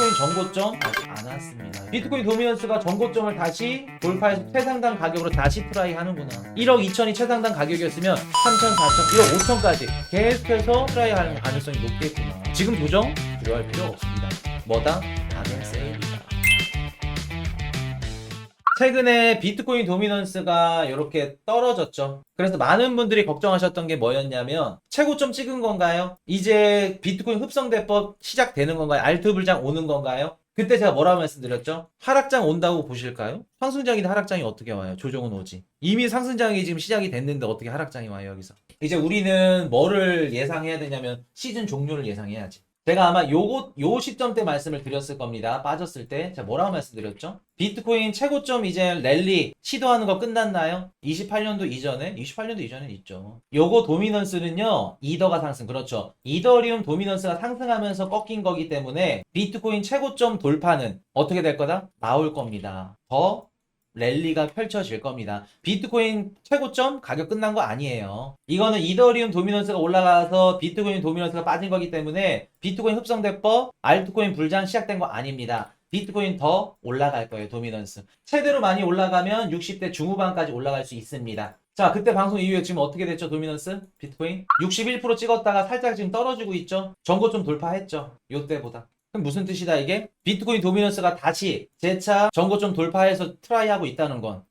비트코인 전고점 아직 안 왔습니다. 비트코인 도미넌스가 전고점을 다시 돌파해서 최상단 가격으로 다시 트라이 하는구나. 1억 2천이 최상단 가격이었으면 3천, 4천, 1억 5천까지 계속해서 트라이 하는 가능성이 높겠구나. 지금 조정 두려워할 필요 없습니다. 뭐다? 가격 세일이다. 최근에 비트코인 도미넌스가 이렇게 떨어졌죠. 그래서 많은 분들이 걱정하셨던 게 뭐였냐면 최고점 찍은 건가요? 이제 비트코인 흡성대법 시작되는 건가요? 알트 불장 오는 건가요? 그때 제가 뭐라고 말씀드렸죠? 하락장 온다고 보실까요? 상승장인데 하락장이 어떻게 와요? 조정은 오지. 이미 상승장이 지금 시작이 됐는데 어떻게 하락장이 와요 여기서? 이제 우리는 뭐를 예상해야 되냐면 시즌 종료를 예상해야지. 제가 아마 요 시점 때 말씀을 드렸을 겁니다. 빠졌을 때. 제가 뭐라고 말씀드렸죠? 비트코인 최고점 이제 랠리 시도하는 거 끝났나요? 28년도 이전에? 28년도 이전에 있죠. 요거 도미넌스는요, 이더가 상승. 그렇죠. 이더리움 도미넌스가 상승하면서 꺾인 거기 때문에 비트코인 최고점 돌파는 어떻게 될 거다? 나올 겁니다. 더 랠리가 펼쳐질 겁니다. 비트코인 최고점 가격 끝난 거 아니에요. 이거는 이더리움 도미넌스가 올라가서 비트코인 도미넌스가 빠진 거기 때문에 비트코인 흡성대법, 알트코인 불장 시작된 거 아닙니다. 비트코인 더 올라갈 거예요. 도미넌스. 최대로 많이 올라가면 60대 중후반까지 올라갈 수 있습니다. 자, 그때 방송 이후에 지금 어떻게 됐죠? 도미넌스? 비트코인? 61% 찍었다가 살짝 지금 떨어지고 있죠? 전고점 돌파했죠? 요때보다. 그럼 무슨 뜻이다 이게? 비트코인 도미넌스가 다시 재차 전고점 돌파해서 트라이하고 있다는 건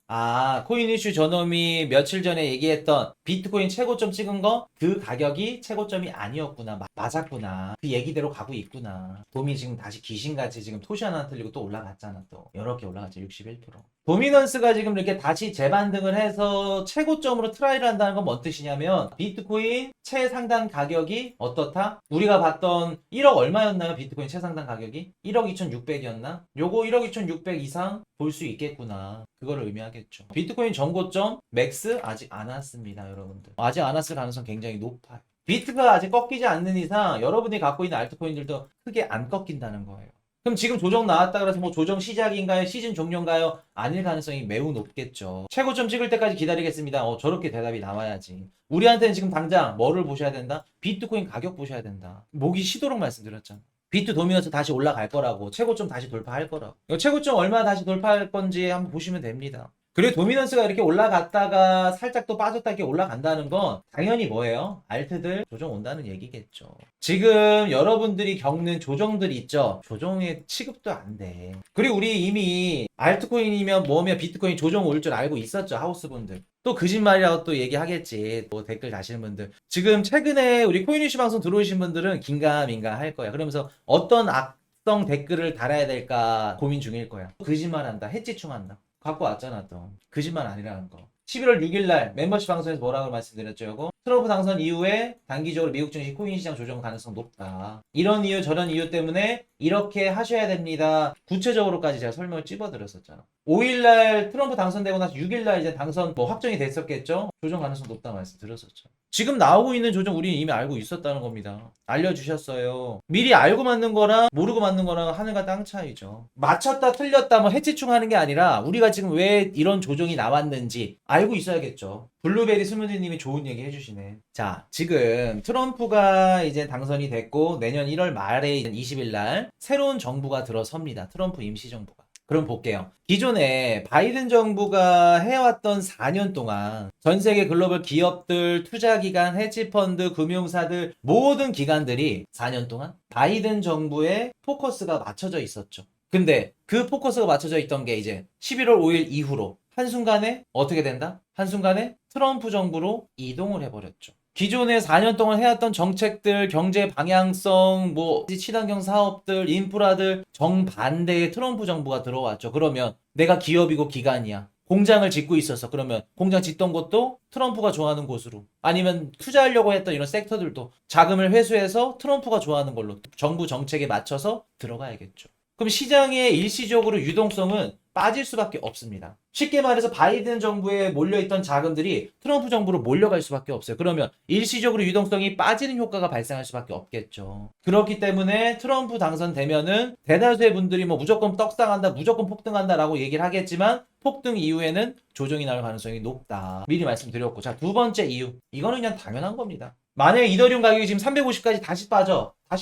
코인 이슈 저놈이 며칠 전에 얘기했던 비트코인 최고점 찍은 거 그 가격이 최고점이 아니었구나. 맞았구나. 그 얘기대로 가고 있구나. 도미 지금 다시 귀신같이 지금 토시 하나 틀리고 또 올라갔잖아. 또 이렇게 올라갔죠. 61%. 도미넌스가 지금 이렇게 다시 재반등을 해서 최고점으로 트라이를 한다는 건 뭔 뜻이냐면 비트코인 최상단 가격이 어떻다? 우리가 봤던 1억 얼마였나요? 비트코인 최상단 가격이? 1억 2,600이었나? 요거 1억 2,600 이상 볼 수 있겠구나. 그거를 의미하겠죠. 비트코인 전고점 맥스 아직 안 왔습니다. 여러분들. 아직 안 왔을 가능성 굉장히 높아요. 비트가 아직 꺾이지 않는 이상 여러분이 갖고 있는 알트코인들도 크게 안 꺾인다는 거예요. 그럼 지금 조정 나왔다 그래서 뭐 조정 시작인가요? 시즌 종료인가요? 아닐 가능성이 매우 높겠죠. 최고점 찍을 때까지 기다리겠습니다. 저렇게 대답이 나와야지. 우리한테는 지금 당장 뭐를 보셔야 된다? 비트코인 가격 보셔야 된다. 모기 쉬도록 말씀드렸잖아. 비트 도미넌스 다시 올라갈 거라고. 최고점 다시 돌파할 거라고. 최고점 얼마 다시 돌파할 건지 한번 보시면 됩니다. 그리고 도미넌스가 이렇게 올라갔다가 살짝 또 빠졌다 이렇게 올라간다는 건 당연히 뭐예요? 알트들 조정 온다는 얘기겠죠. 지금 여러분들이 겪는 조정들 있죠? 조정의 취급도 안 돼. 그리고 우리 이미 알트코인이면 뭐면 비트코인 조정 올 줄 알고 있었죠. 하우스분들. 또 거짓말이라고 또 얘기하겠지. 또 댓글 다시는 분들. 지금 최근에 우리 코인이슈 방송 들어오신 분들은 긴가민가 할 거야. 그러면서 어떤 악성 댓글을 달아야 될까 고민 중일 거야. 거짓말한다. 해치충한다. 갖고 왔잖아 또. 거짓말 아니라는 거. 11월 6일날 멤버십 방송에서 뭐라고 말씀드렸죠? 이거? 트럼프 당선 이후에 단기적으로 미국 증시 코인 시장 조정 가능성 높다. 이런 이유 저런 이유 때문에 이렇게 하셔야 됩니다. 구체적으로까지 제가 설명을 찝어드렸었잖아. 5일날 트럼프 당선되고 나서 6일날 이제 당선 확정이 됐었겠죠? 조정 가능성 높다 말씀드렸었죠. 지금 나오고 있는 조정 우리는 이미 알고 있었다는 겁니다. 알려주셨어요. 미리 알고 맞는 거랑 모르고 맞는 거랑 하늘과 땅 차이죠. 맞췄다 틀렸다 뭐 해치충 하는 게 아니라 우리가 지금 왜 이런 조정이 나왔는지 알고 있어야겠죠. 블루베리 스무디님이 좋은 얘기 해주시네. 자, 지금 트럼프가 이제 당선이 됐고 내년 1월 말에 20일 날 새로운 정부가 들어섭니다. 트럼프 임시정부가. 그럼 볼게요. 기존에 바이든 정부가 해왔던 4년 동안 전 세계 글로벌 기업들, 투자기관, 헤지펀드, 금융사들 모든 기관들이 4년 동안 바이든 정부의 포커스가 맞춰져 있었죠. 근데 그 포커스가 맞춰져 있던 게 이제 11월 5일 이후로 한순간에 어떻게 된다? 한순간에 트럼프 정부로 이동을 해버렸죠. 기존에 4년 동안 해왔던 정책들, 경제 방향성, 친환경 사업들, 인프라들 정반대의 트럼프 정부가 들어왔죠. 그러면 내가 기업이고 기관이야. 공장을 짓고 있었어. 그러면 공장 짓던 곳도 트럼프가 좋아하는 곳으로. 아니면 투자하려고 했던 이런 섹터들도 자금을 회수해서 트럼프가 좋아하는 걸로 정부 정책에 맞춰서 들어가야겠죠. 그럼 시장의 일시적으로 유동성은 빠질 수밖에 없습니다. 쉽게 말해서 바이든 정부에 몰려있던 자금들이 트럼프 정부로 몰려갈 수밖에 없어요. 그러면 일시적으로 유동성이 빠지는 효과가 발생할 수밖에 없겠죠. 그렇기 때문에 트럼프 당선되면은 대다수의 분들이 무조건 떡상한다, 무조건 폭등한다 라고 얘기를 하겠지만 폭등 이후에는 조정이 나올 가능성이 높다. 미리 말씀드렸고. 자, 두 번째 이유. 이거는 그냥 당연한 겁니다. 만약에 이더리움 가격이 지금 350까지 다시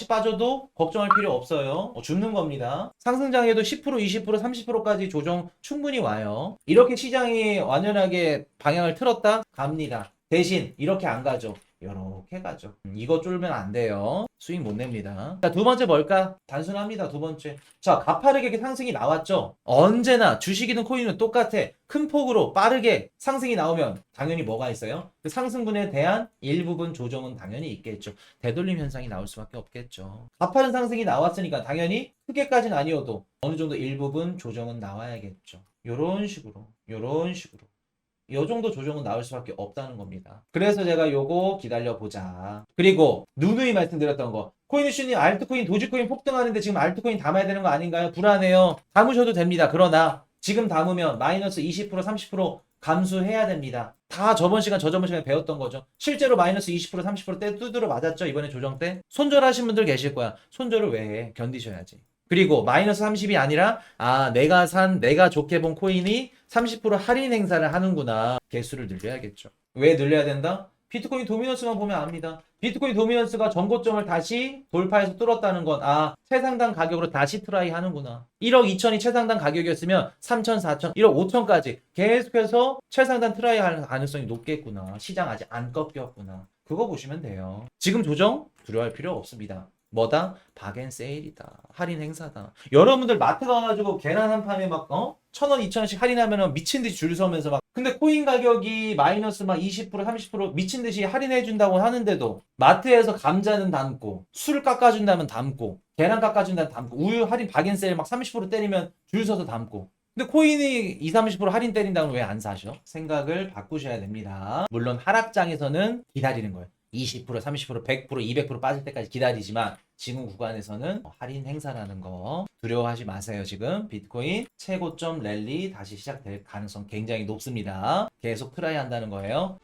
빠져도 걱정할 필요 없어요. 죽는 겁니다. 상승장에도 10%, 20%, 30%까지 조정 충분히 와요. 이렇게 시장이 완연하게 방향을 틀었다? 갑니다. 대신 이렇게 안 가죠. 이렇게 가죠. 이거 쫄면 안 돼요. 수익 못 냅니다. 자, 두 번째 뭘까? 단순합니다. 두 번째. 자, 가파르게 상승이 나왔죠? 언제나 주식이든 코인은 똑같아. 큰 폭으로 빠르게 상승이 나오면 당연히 뭐가 있어요? 그 상승분에 대한 일부분 조정은 당연히 있겠죠. 되돌림 현상이 나올 수밖에 없겠죠. 가파른 상승이 나왔으니까 당연히 크게까지는 아니어도 어느 정도 일부분 조정은 나와야겠죠. 요런 식으로. 요 정도 조정은 나올 수밖에 없다는 겁니다. 그래서 제가 요거 기다려보자. 그리고 누누이 말씀드렸던 거. 코인이슈님 알트코인, 도지코인 폭등하는데 지금 알트코인 담아야 되는 거 아닌가요? 불안해요. 담으셔도 됩니다. 그러나 지금 담으면 마이너스 20%, 30% 감수해야 됩니다. 다 저번 시간에 배웠던 거죠. 실제로 마이너스 20%, 30%대 두드러 맞았죠. 이번에 조정 때. 손절하신 분들 계실 거야. 손절을 왜 해? 견디셔야지. 그리고 마이너스 30이 아니라 내가 좋게 본 코인이 30% 할인 행사를 하는구나. 개수를 늘려야겠죠. 왜 늘려야 된다? 비트코인 도미넌스만 보면 압니다. 비트코인 도미넌스가 전고점을 다시 돌파해서 뚫었다는 건 최상단 가격으로 다시 트라이 하는구나. 1억 2천이 최상단 가격이었으면 3천, 4천, 1억 5천까지 계속해서 최상단 트라이 할 가능성이 높겠구나. 시장 아직 안 꺾였구나. 그거 보시면 돼요. 지금 조정 두려워할 필요 없습니다. 뭐다? 박앤세일이다. 할인 행사다. 여러분들 마트 가가지고 계란 한 판에 막 1,000원, 2,000원씩 할인하면 미친듯이 줄 서면서 막 근데 코인 가격이 마이너스 막 20%, 30% 미친듯이 할인해준다고 하는데도 마트에서 감자는 담고 술 깎아준다면 담고 계란 깎아준다면 담고 우유 할인 박앤세일 막 30% 때리면 줄 서서 담고 근데 코인이 20, 30% 할인 때린다면 왜 안 사셔? 생각을 바꾸셔야 됩니다. 물론 하락장에서는 기다리는 거예요. 20%, 30%, 100%, 200% 빠질 때까지 기다리지만 지금 구간에서는 할인 행사라는 거 두려워하지 마세요. 지금 비트코인 최고점 랠리 다시 시작될 가능성 굉장히 높습니다. 계속 트라이 한다는 거예요.